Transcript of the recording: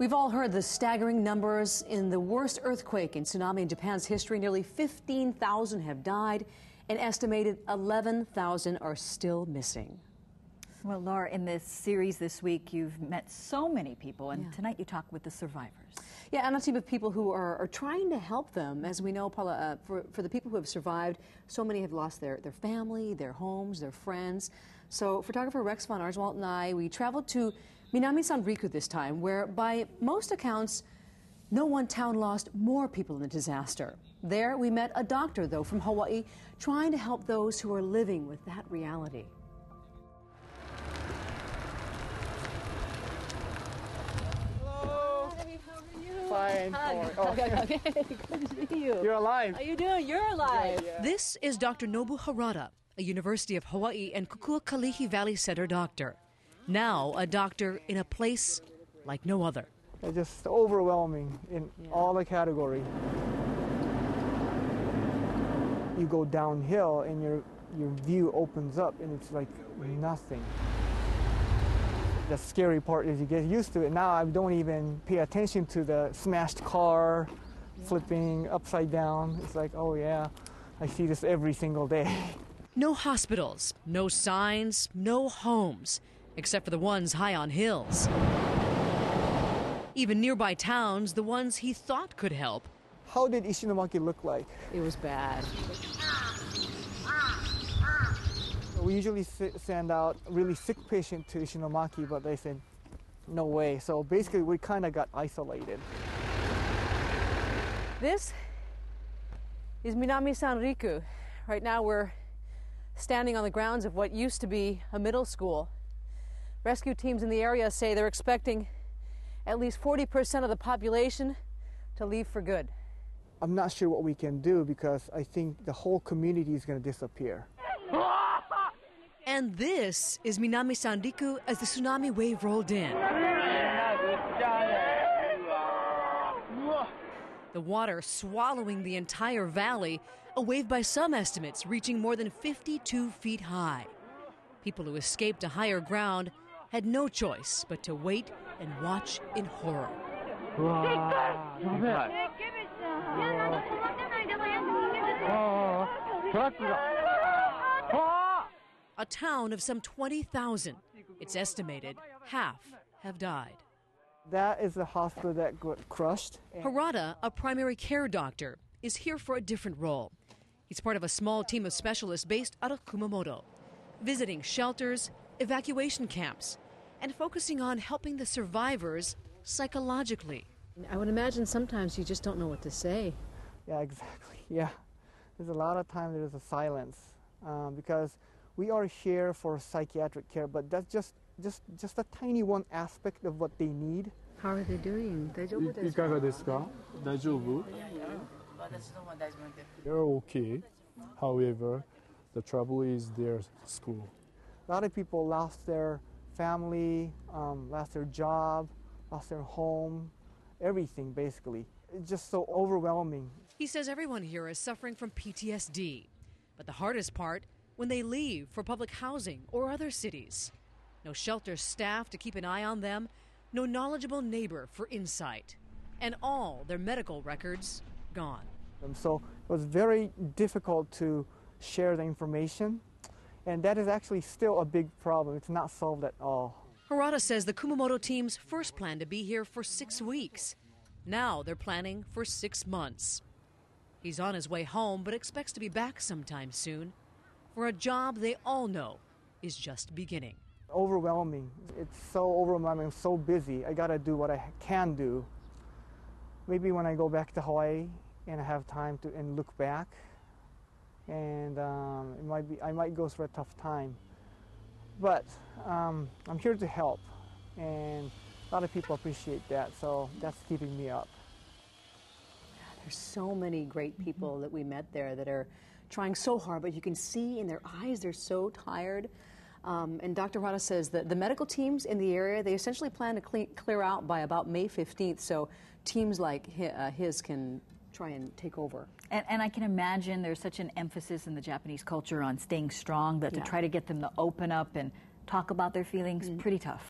We've all heard the staggering numbers. In the worst earthquake and tsunami in Japan's history, nearly 15,000 have died. An estimated 11,000 are still missing. Well, Laura, in this series this week, you've met so many people, and tonight you talk with the survivors. Yeah, and a team of people who are trying to help them. As we know, Paula, for the people who have survived, so many have lost their family, their homes, their friends. So photographer Rex von Arswald and I, we traveled to Minami-san Riku this time, where by most accounts, no one town lost more people in the disaster. There, we met a doctor, though, from Hawaii, trying to help those who are living with that reality. Fine. Okay, good to see you. You're alive. How you doing? You're alive. Yeah. This is Dr. Nobu Harada, a University of Hawaii and Kukua-Kalihi Valley Center doctor. Now a doctor in a place like no other. It's just overwhelming in all the categories. You go downhill and your view opens up and it's like nothing. The scary part is you get used to it. Now I don't even pay attention to the smashed car, flipping upside down. It's like, oh yeah, I see this every single day. No hospitals, no signs, no homes, except for the ones high on hills. Even nearby towns, the ones he thought could help. How did Ishinomaki look like? It was bad. We usually send out a really sick patient to Ishinomaki, but they said, no way. So basically, we kind of got isolated. This is Minami-san Riku. Right now, we're standing on the grounds of what used to be a middle school. Rescue teams in the area say they're expecting at least 40% of the population to leave for good. I'm not sure what we can do because I think the whole community is going to disappear. And this is Minami-san Riku as the tsunami wave rolled in. The water swallowing the entire valley, a wave by some estimates reaching more than 52 feet high. People who escaped to higher ground had no choice but to wait and watch in horror. A town of some 20,000. It's estimated half have died. That is the hospital that got crushed. Harada, a primary care doctor, is here for a different role. He's part of a small team of specialists based out of Kumamoto, visiting shelters, evacuation camps, and focusing on helping the survivors psychologically. I would imagine sometimes you just don't know what to say. Yeah, exactly. Yeah. There's a lot of time there's a silence because we are here for psychiatric care, but that's just a tiny one aspect of what they need. How are they doing? いかがですか? 大丈夫? They're okay. However, the trouble is their school. A lot of people lost their family, lost their job, lost their home, everything basically. It's just so overwhelming. He says everyone here is suffering from PTSD. But the hardest part, when they leave for public housing or other cities. No shelter staff to keep an eye on them, no knowledgeable neighbor for insight, and all their medical records gone. So it was very difficult to share the information, and that is actually still a big problem. It's not solved at all. Harada says the Kumamoto teams first planned to be here for 6 weeks. Now they're planning for 6 months. He's on his way home, but expects to be back sometime soon for a job they all know is just beginning. Overwhelming. It's so overwhelming. I'm so busy. I gotta do what I can do. Maybe when I go back to Hawaii and I have time to and look back, and I might go through a tough time. But I'm here to help, and a lot of people appreciate that. So that's keeping me up. There's so many great people that we met there that are trying so hard, but you can see in their eyes they're so tired. And Dr. Harada says that the medical teams in the area, they essentially plan to clear out by about May 15th, so teams like his can try and take over. And I can imagine there's such an emphasis in the Japanese culture on staying strong that to try to get them to open up and talk about their feelings, pretty tough.